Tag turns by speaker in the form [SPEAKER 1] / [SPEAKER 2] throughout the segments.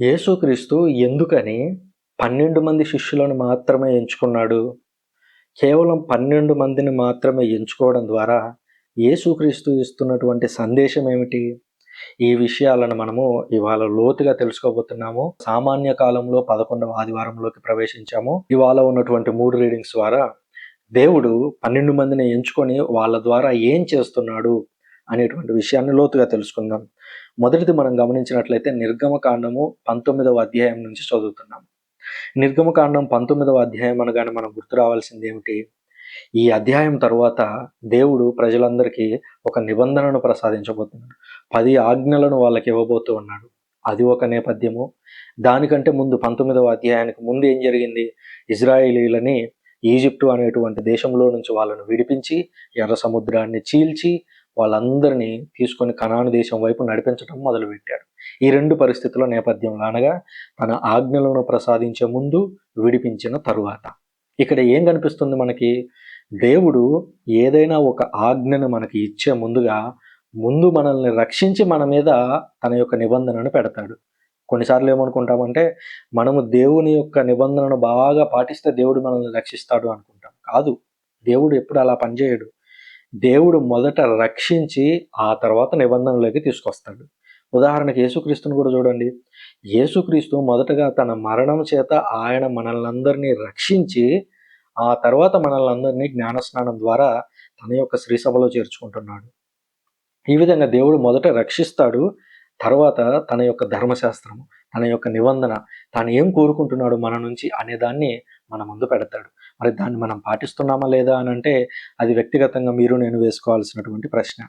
[SPEAKER 1] యేసుక్రీస్తు ఎందుకని 12 మంది శిష్యులను మాత్రమే ఎంచుకున్నాడు? కేవలం 12 మందిని మాత్రమే ఎంచుకోవడం ద్వారా యేసుక్రీస్తు ఇస్తున్నటువంటి సందేశం ఏమిటి? ఈ విషయాలను మనము ఇవాళ లోతుగా తెలుసుకోబోతున్నాము. సామాన్య కాలంలో 11వ ఆదివారంలోకి ప్రవేశించాము. ఇవాళ ఉన్నటువంటి 3 రీడింగ్స్ ద్వారా దేవుడు 12 మందిని ఎంచుకొని వాళ్ళ ద్వారా ఏం చేస్తున్నాడు అనేటువంటి విషయాన్ని లోతుగా తెలుసుకుందాం. మొదటిది మనం గమనించినట్లయితే నిర్గమకాండము 19వ అధ్యాయం నుంచి చదువుతున్నాం. నిర్గమకాండం 19వ అధ్యాయం అనగానే మనం గుర్తు రావాల్సింది ఏమిటి? ఈ అధ్యాయం తరువాత దేవుడు ప్రజలందరికీ ఒక నిబంధనను ప్రసాదించబోతున్నాడు. 10 ఆజ్ఞలను వాళ్ళకి ఇవ్వబోతూ ఉన్నాడు. అది ఒక నేపథ్యము. దానికంటే ముందు 19వ అధ్యాయానికి ముందు ఏం జరిగింది? ఇజ్రాయేలీలని ఈజిప్టు అనేటువంటి దేశంలో నుంచి వాళ్ళను విడిపించి ఎర్ర సముద్రాన్ని చీల్చి వాళ్ళందరినీ తీసుకొని కనాను దేశం వైపు నడిపించడం మొదలుపెట్టాడు. ఈ 2 పరిస్థితుల నేపథ్యంలో, అనగా తన ఆజ్ఞలను ప్రసాదించే ముందు, విడిపించిన తరువాత. ఇక్కడ ఏం కనిపిస్తుంది మనకి? దేవుడు ఏదైనా ఒక ఆజ్ఞను మనకి ఇచ్చే ముందు మనల్ని రక్షించి మన మీద తన యొక్క నిబంధనను పెడతాడు. కొన్నిసార్లు ఏమనుకుంటామంటే, మనము దేవుని యొక్క నిబంధనను బాగా పాటిస్తే దేవుడు మనల్ని రక్షిస్తాడు అనుకుంటాం. కాదు, దేవుడు ఎప్పుడు అలా పనిచేయడు. దేవుడు మొదట రక్షించి ఆ తర్వాత నిబంధనలోకి తీసుకొస్తాడు. ఉదాహరణకి యేసుక్రీస్తుని కూడా చూడండి. యేసుక్రీస్తు మొదటగా తన మరణం చేత ఆయన మనల్నందరినీ రక్షించి ఆ తర్వాత మనల్నందరినీ జ్ఞానస్నానం ద్వారా తన యొక్క శ్రీసభలో చేర్చుకుంటున్నాడు. ఈ విధంగా దేవుడు మొదట రక్షిస్తాడు, తర్వాత తన యొక్క ధర్మశాస్త్రము, తన యొక్క నిబంధన, తాను ఏం కోరుకుంటున్నాడు మన నుంచి అనే దాన్ని మన ముందు పెడతాడు. మరి దాన్ని మనం పాటిస్తున్నామా లేదా అని అంటే, అది వ్యక్తిగతంగా మీరు నేను వేసుకోవాల్సినటువంటి ప్రశ్న.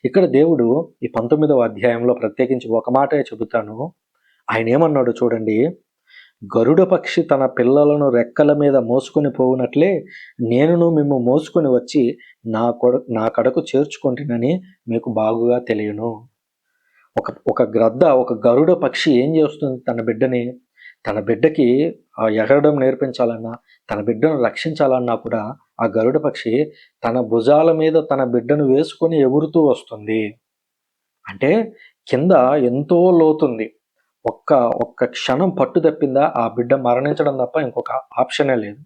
[SPEAKER 1] ఇక్కడ దేవుడు ఈ 19వ అధ్యాయంలో ప్రత్యేకించి ఒక మాటే చెబుతాను. ఆయన ఏమన్నాడు చూడండి. గరుడ పక్షి తన పిల్లలను రెక్కల మీద మోసుకొని పోవునట్లే నేనును మిమ్ము మోసుకొని వచ్చి నా కడకు చేర్చుకుంటునని మీకు బాగుగా తెలియను. ఒక గ్రద్ద, ఒక గరుడ పక్షి ఏం చేస్తుంది? తన బిడ్డకి ఎగరడం నేర్పించాలన్నా, తన బిడ్డను రక్షించాలన్నా కూడా ఆ గరుడ పక్షి తన భుజాల మీద తన బిడ్డను వేసుకొని ఎగురుతూ వస్తుంది. అంటే కింద ఎంతో లోతుంది. ఒక్క క్షణం పట్టు తప్పిందా ఆ బిడ్డ మరణించడం తప్ప ఇంకొక ఆప్షనే లేదు.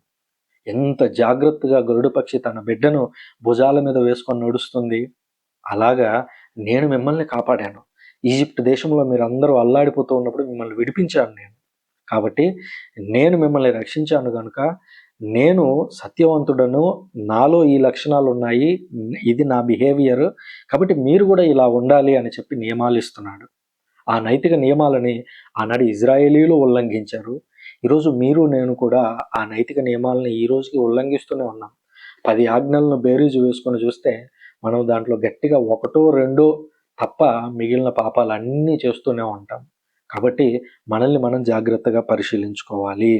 [SPEAKER 1] ఎంత జాగ్రత్తగా గరుడ పక్షి తన బిడ్డను భుజాల మీద వేసుకొని నడుస్తుంది. అలాగా నేను మిమ్మల్ని కాపాడాను. ఈజిప్ట్ దేశంలో మీరు అందరూ అల్లాడిపోతూ ఉన్నప్పుడు మిమ్మల్ని విడిపించాను నేను. కాబట్టి నేను మిమ్మల్ని రక్షించాను కనుక నేను సత్యవంతుడను, నాలో ఈ లక్షణాలు ఉన్నాయి, ఇది నా బిహేవియర్, కాబట్టి మీరు కూడా ఇలా ఉండాలి అని చెప్పి నియమాలు ఇస్తున్నాడు. ఆ నైతిక నియమాలని ఆనాడు ఇజ్రాయేలీలు ఉల్లంఘించారు. ఈరోజు మీరు నేను కూడా ఆ నైతిక నియమాలని ఈ రోజుకి ఉల్లంఘిస్తూనే ఉన్నాం. 10 ఆజ్ఞలను బేరీజు వేసుకొని చూస్తే మనం దాంట్లో గట్టిగా 1, 2 తప్ప మిగిలిన పాపాలన్నీ చేస్తూనే ఉంటాం. కాబట్టి మనల్ని మనం జాగ్రత్తగా పరిశీలించుకోవాలి.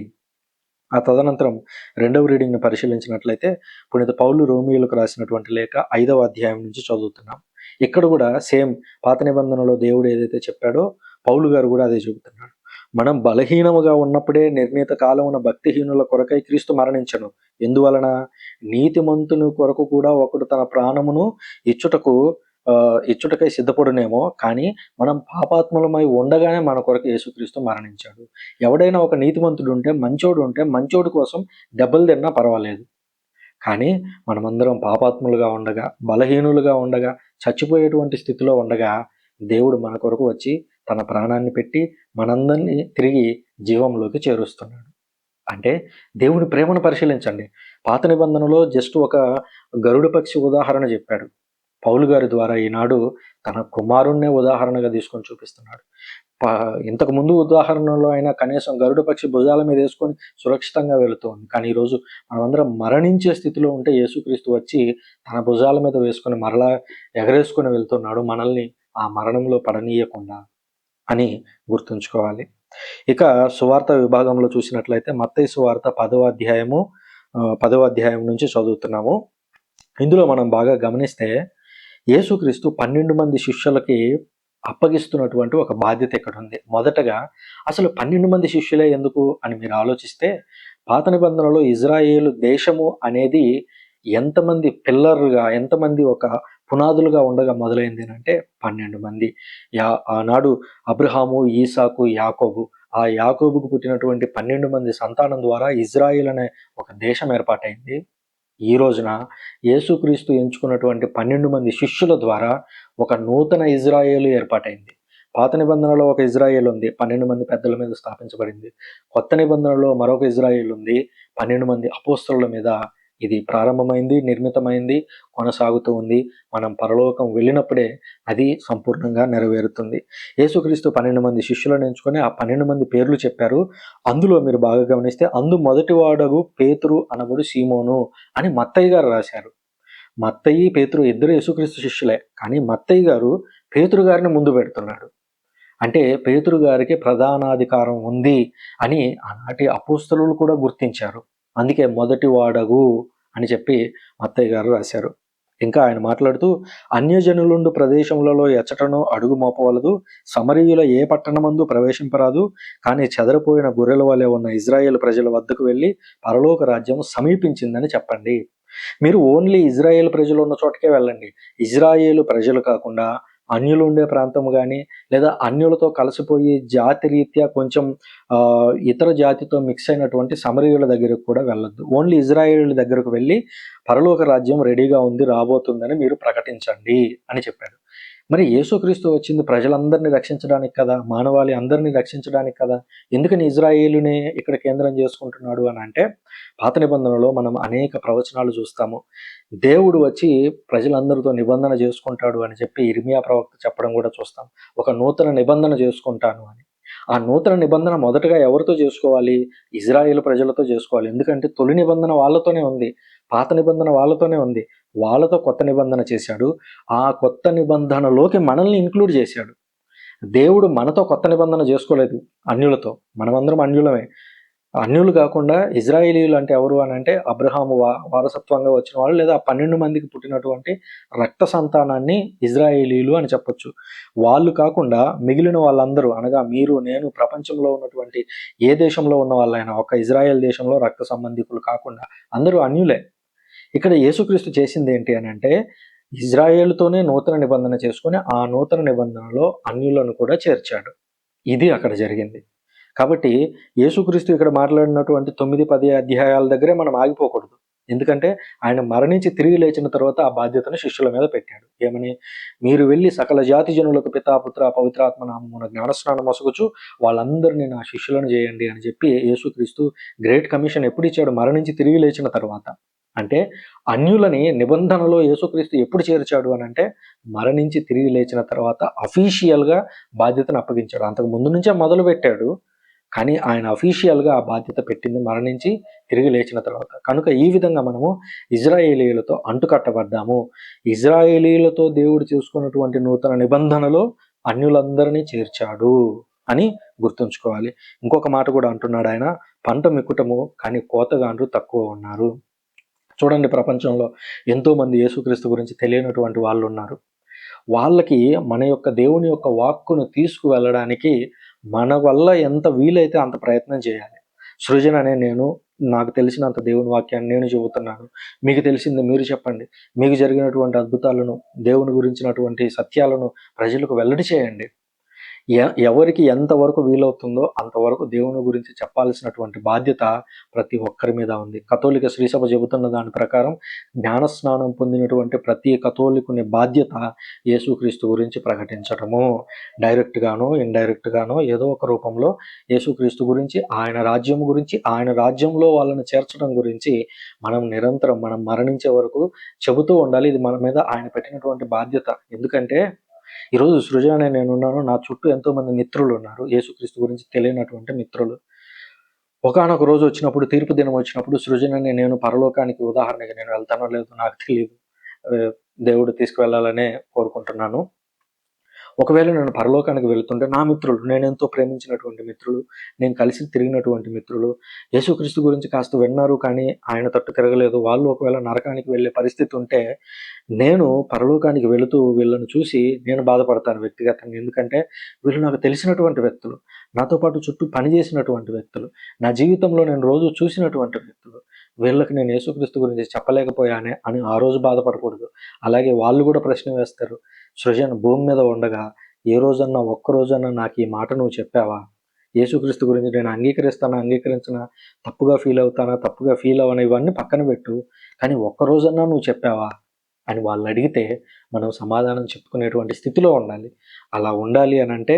[SPEAKER 1] ఆ తదనంతరం 2వ రీడింగ్ని పరిశీలించినట్లయితే పునీత పౌలు రోమియోలకు రాసినటువంటి లేఖ 5వ అధ్యాయం నుంచి చదువుతున్నాం. ఇక్కడ కూడా సేమ్ పాత నిబంధనలో దేవుడు ఏదైతే చెప్పాడో పౌలు గారు కూడా అదే చెబుతున్నాడు. మనం బలహీనముగా ఉన్నప్పుడే నిర్ణీత కాలమున భక్తిహీనుల కొరకై క్రీస్తు మరణించను. ఎందువలన? నీతిమంతుని కొరకు కూడా ఒకడు తన ప్రాణమును ఇచ్చుటకై సిద్ధపడునేమో, కానీ మనం పాపాత్ములమై ఉండగానే మన కొరకు యేసుక్రీస్తు మరణించాడు. ఎవడైనా ఒక నీతిమంతుడు ఉంటే, మంచోడు కోసం దెబ్బలు తిన్నా పర్వాలేదు. కానీ మనమందరం పాపాత్ములుగా ఉండగా, బలహీనులుగా ఉండగా, చచ్చిపోయేటువంటి స్థితిలో ఉండగా దేవుడు మన కొరకు వచ్చి తన ప్రాణాన్ని పెట్టి మనందరినీ తిరిగి జీవంలోకి చేరుస్తున్నాడు. అంటే దేవుని ప్రేమను పరిశీలించండి. పాత నిబంధనలో జస్ట్ ఒక గరుడ పక్షి ఉదాహరణ చెప్పాడు. పౌలు గారి ద్వారా ఈనాడు తన కుమారుణ్ణే ఉదాహరణగా తీసుకొని చూపిస్తున్నాడు. ఇంతకు ముందు ఉదాహరణలో అయినా కనీసం గరుడ పక్షి భుజాల మీద వేసుకొని సురక్షితంగా వెళుతోంది. కానీ ఈరోజు మనమందరం మరణించే స్థితిలో ఉంటే యేసుక్రీస్తు వచ్చి తన భుజాల మీద వేసుకొని మరలా ఎగరేసుకొని వెళ్తున్నాడు, మనల్ని ఆ మరణంలో పడనీయకుండా అని గుర్తుంచుకోవాలి. ఇక సువార్త విభాగంలో చూసినట్లయితే మత్తయి సువార్త 10వ అధ్యాయం నుంచి చదువుతున్నాము. ఇందులో మనం బాగా గమనిస్తే యేసుక్రీస్తు 12 మంది శిష్యులకి అప్పగిస్తున్నటువంటి ఒక బాధ్యత ఇక్కడ ఉంది. మొదటగా అసలు 12 మంది శిష్యులే ఎందుకు అని మీరు ఆలోచిస్తే, పాత నిబంధనలో ఇజ్రాయేలు దేశము అనేది ఎంతమంది పిల్లర్గా, ఎంతమంది ఒక పునాదులుగా ఉండగా మొదలైంది అంటే 12 మంది. ఆనాడు అబ్రహాము, ఈసాకు, యాకోబు ఆ యాకోబుకు పుట్టినటువంటి 12 మంది సంతానం ద్వారా ఇజ్రాయిల్ అనే ఒక దేశం ఏర్పాటైంది. ఈ రోజున యేసుక్రీస్తు ఎంచుకున్నటువంటి 12 మంది శిష్యుల ద్వారా ఒక నూతన ఇజ్రాయేలు ఏర్పాటైంది. పాత నిబంధనలో ఒక ఇజ్రాయేల్ ఉంది, 12 మంది పెద్దల మీద స్థాపించబడింది. కొత్త నిబంధనలో మరొక ఇజ్రాయేల్ ఉంది, 12 మంది అపోస్తలుల మీద ఇది ప్రారంభమైంది, నిర్మితమైంది, కొనసాగుతూ ఉంది. మనం పరలోకం వెళ్ళినప్పుడే అది సంపూర్ణంగా నెరవేరుతుంది. యేసుక్రీస్తు 12 మంది శిష్యులను ఎంచుకొని ఆ 12 మంది పేర్లు చెప్పారు. అందులో మీరు బాగా గమనిస్తే మొదటివాడగు పేతురు అనబడు సీమోను అని మత్తయి గారు రాశారు. మత్తయి, పేతురు ఇద్దరు యేసుక్రీస్తు శిష్యులే. కానీ మత్తయి గారు పేతురు గారిని ముందు పెడుతున్నాడు. అంటే పేతురు గారికి ప్రధానాధికారం ఉంది అని ఆనాటి అపోస్తలులు కూడా గుర్తించారు. అందుకే మొదటి వాడగు అని చెప్పి మత్తయ్య గారు రాశారు. ఇంకా ఆయన మాట్లాడుతూ, అన్యజనులుండు ప్రదేశములలో ఎచ్చటనో అడుగు మోపవలదు, సమరీయుల ఏ పట్టణమందు ప్రవేశింపరాదు, కానీ చెదరిపోయిన గొర్రెల వలె ఉన్న ఇజ్రాయేల్ ప్రజల వద్దకు వెళ్ళి పరలోక రాజ్యం సమీపించిందని చెప్పండి. మీరు ఓన్లీ ఇజ్రాయేల్ ప్రజలు ఉన్న చోటకే వెళ్ళండి. ఇజ్రాయేలు ప్రజలు కాకుండా అన్యులు ఉండే ప్రాంతం కానీ, లేదా అన్యులతో కలిసిపోయి జాతి రీత్యా కొంచెం ఇతర జాతితో మిక్స్ అయినటువంటి సమరీయుల దగ్గరకు కూడా వెళ్ళొద్దు. ఓన్లీ ఇజ్రాయేల్ దగ్గరకు వెళ్ళి పరలోక రాజ్యం రెడీగా ఉంది, రాబోతుందని మీరు ప్రకటించండి అని చెప్పాడు. మరి యేసుక్రీస్తు వచ్చింది ప్రజలందరినీ రక్షించడానికి కదా, మానవాళి అందరినీ రక్షించడానికి కదా. ఎందుకని ఇజ్రాయేలునే ఇక్కడ కేంద్రం చేసుకుంటున్నాడు అని అంటే, పాత నిబంధనలో మనం అనేక ప్రవచనాలు చూస్తాము. దేవుడు వచ్చి ప్రజలందరితో నిబంధన చేసుకుంటాడు అని చెప్పి ఇర్మియా ప్రవక్త చెప్పడం కూడా చూస్తాం. ఒక నూతన నిబంధన చేసుకుంటాను అని. ఆ నూతన నిబంధన మొదటగా ఎవరితో చేసుకోవాలి? ఇజ్రాయేల్ ప్రజలతో చేసుకోవాలి. ఎందుకంటే తొలి నిబంధన వాళ్ళతోనే ఉంది, పాత నిబంధన వాళ్ళతోనే ఉంది. వాళ్ళతో కొత్త నిబంధన చేశాడు. ఆ కొత్త నిబంధనలోకి మనల్ని ఇంక్లూడ్ చేశాడు. దేవుడు మనతో కొత్త నిబంధన చేసుకోలేదు అన్యులతో. మనమందరం అన్యులమే. అన్యులు కాకుండా ఇజ్రాయేలీలు అంటే ఎవరు అని అంటే అబ్రహాము వారసత్వంగా వచ్చిన వాళ్ళు, లేదా 12 మందికి పుట్టినటువంటి రక్త సంతానాన్ని ఇజ్రాయేలీలు అని చెప్పొచ్చు. వాళ్ళు కాకుండా మిగిలిన వాళ్ళందరూ, అనగా మీరు, నేను, ప్రపంచంలో ఉన్నటువంటి ఏ దేశంలో ఉన్న వాళ్ళైనా, ఒక ఇజ్రాయెల్ దేశంలో రక్త సంబంధికులు కాకుండా అందరూ అన్యులే. ఇక్కడ యేసుక్రీస్తు చేసింది ఏంటి అని అంటే, ఇజ్రాయేలుతోనే నూతన నిబంధన చేసుకొని ఆ నూతన నిబంధనలో అన్యులను కూడా చేర్చాడు. ఇది అక్కడ జరిగింది. కాబట్టి యేసుక్రీస్తు ఇక్కడ మాట్లాడినటువంటి 9-10 అధ్యాయాల దగ్గరే మనం ఆగిపోకూడదు. ఎందుకంటే ఆయన మరణించి తిరిగి లేచిన తర్వాత ఆ బాధ్యతను శిష్యుల మీద పెట్టాడు. ఏమని? మీరు వెళ్ళి సకల జాతి జనులకు పితా, పుత్ర, పవిత్రాత్మ నామమున జ్ఞానస్నానం మొసగుచు వాళ్ళందరినీ నా శిష్యులను చేయండి అని చెప్పి యేసుక్రీస్తు గ్రేట్ కమిషన్ ఎప్పుడు ఇచ్చాడు? మరణించి తిరిగి లేచిన తర్వాత. అంటే అన్యులని నిబంధనలో యేసుక్రీస్తు ఎప్పుడు చేర్చాడు అని అంటే, మరణించి తిరిగి లేచిన తర్వాత అఫీషియల్గా బాధ్యతను అప్పగించాడు. అంతకు ముందు నుంచే మొదలు పెట్టాడు, కానీ ఆయన అఫీషియల్గా ఆ బాధ్యత పెట్టింది మరణించి తిరిగి లేచిన తర్వాత. కనుక ఈ విధంగా మనము ఇజ్రాయేలీలతో అంటుకట్టబడ్డాము. ఇజ్రాయేలీలతో దేవుడు చేసుకున్నటువంటి నూతన నిబంధనలో అన్యులందరినీ చేర్చాడు అని గుర్తుంచుకోవాలి. ఇంకొక మాట కూడా అంటున్నాడు ఆయన, పంట మిక్కుటము కానీ కోతగాండ్రు తక్కువ ఉన్నారు. చూడండి, ప్రపంచంలో ఎంతోమంది యేసుక్రీస్తు గురించి తెలియనటువంటి వాళ్ళు ఉన్నారు. వాళ్ళకి మన యొక్క దేవుని యొక్క వాక్కును తీసుకువెళ్ళడానికి మన వల్ల ఎంత వీలైతే అంత ప్రయత్నం చేయాలి. సృజన అనే నేను, నాకు తెలిసినంత దేవుని వాక్యాన్ని నేను చెబుతున్నాను, మీకు తెలిసింది మీరు చెప్పండి. మీకు జరిగినటువంటి అద్భుతాలను, దేవుని గురించినటువంటి సత్యాలను ప్రజలకు వెల్లడి చేయండి. ఎవరికి ఎంతవరకు వీలవుతుందో అంతవరకు దేవుని గురించి చెప్పాల్సినటువంటి బాధ్యత ప్రతి ఒక్కరి మీద ఉంది. కథోలిక శ్రీసభ చెబుతున్న దాని ప్రకారం జ్ఞానస్నానం పొందినటువంటి ప్రతి కథోలికుని బాధ్యత యేసుక్రీస్తు గురించి ప్రకటించటము. డైరెక్ట్గానో ఇండైరెక్ట్గానో ఏదో ఒక రూపంలో యేసుక్రీస్తు గురించి, ఆయన రాజ్యం గురించి, ఆయన రాజ్యంలో వాళ్ళని చేర్చడం గురించి మనం నిరంతరం, మనం మరణించే వరకు చెబుతూ ఉండాలి. ఇది మన మీద ఆయన పెట్టినటువంటి బాధ్యత. ఎందుకంటే ఈరోజు సృజన అనే నేనున్నాను, నా చుట్టూ ఎంతోమంది మిత్రులు ఉన్నారు, యేసుక్రీస్తు గురించి తెలియనటువంటి మిత్రులు. ఒకానొక రోజు వచ్చినప్పుడు, తీర్పు దినం వచ్చినప్పుడు, సృజన అనే నేను పరలోకానికి ఉదాహరణగా నేను వెళ్తానో లేదో నాకు తెలియదు. దేవుడు తీసుకువెళ్ళాలనే కోరుకుంటున్నాను. ఒకవేళ నేను పరలోకానికి వెళుతుంటే నా మిత్రులు, నేనెంతో ప్రేమించినటువంటి మిత్రులు, నేను కలిసి తిరిగినటువంటి మిత్రులు, యేసుక్రీస్తు గురించి కాస్త విన్నారు కానీ ఆయన తట్టు తిరగలేదు, వాళ్ళు ఒకవేళ నరకానికి వెళ్ళే పరిస్థితి ఉంటే నేను పరలోకానికి వెళుతూ వీళ్ళను చూసి నేను బాధపడతాను వ్యక్తిగతంగా. ఎందుకంటే వీళ్ళు నాకు తెలిసినటువంటి వ్యక్తులు, నాతో పాటు చుట్టూ పనిచేసినటువంటి వ్యక్తులు, నా జీవితంలో నేను రోజు చూసినటువంటి వ్యక్తులు. వీళ్ళకి నేను యేసుక్రీస్తు గురించి చెప్పలేకపోయానే అని ఆ రోజు బాధపడకూడదు. అలాగే వాళ్ళు కూడా ప్రశ్న వేస్తారు, సృజన్ భూమి మీద ఉండగా ఏ రోజన్నా ఒక్కరోజన్నా నాకు ఈ మాట నువ్వు చెప్పావా? యేసుక్రీస్తు గురించి నేను అంగీకరించిన, తప్పుగా ఫీల్ అవుతానా, తప్పుగా ఫీల్ అవ్వనా, ఇవన్నీ పక్కన పెట్టు. కానీ ఒక్కరోజన్నా నువ్వు చెప్పావా అని వాళ్ళు అడిగితే మనం సమాధానం చెప్పుకునేటువంటి స్థితిలో ఉండాలి. అలా ఉండాలి అనంటే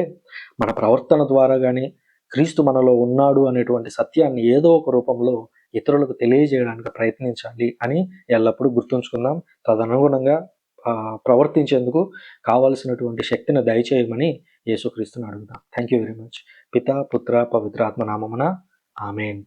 [SPEAKER 1] మన ప్రవర్తన ద్వారా కానీ క్రీస్తు మనలో ఉన్నాడు అనేటువంటి సత్యాన్ని ఏదో ఒక రూపంలో ఇతరులకు తెలియజేయడానికి ప్రయత్నించాలి అని ఎల్లప్పుడూ గుర్తుంచుకుందాం. తదనుగుణంగా ప్రవర్తించేందుకు కావలసినటువంటి శక్తిని దయచేయమని యేసుక్రీస్తుని అడుగుదాం. Thank you very much. పితా, పుత్ర, పవిత్రాత్మ నామమున ఆమేన్.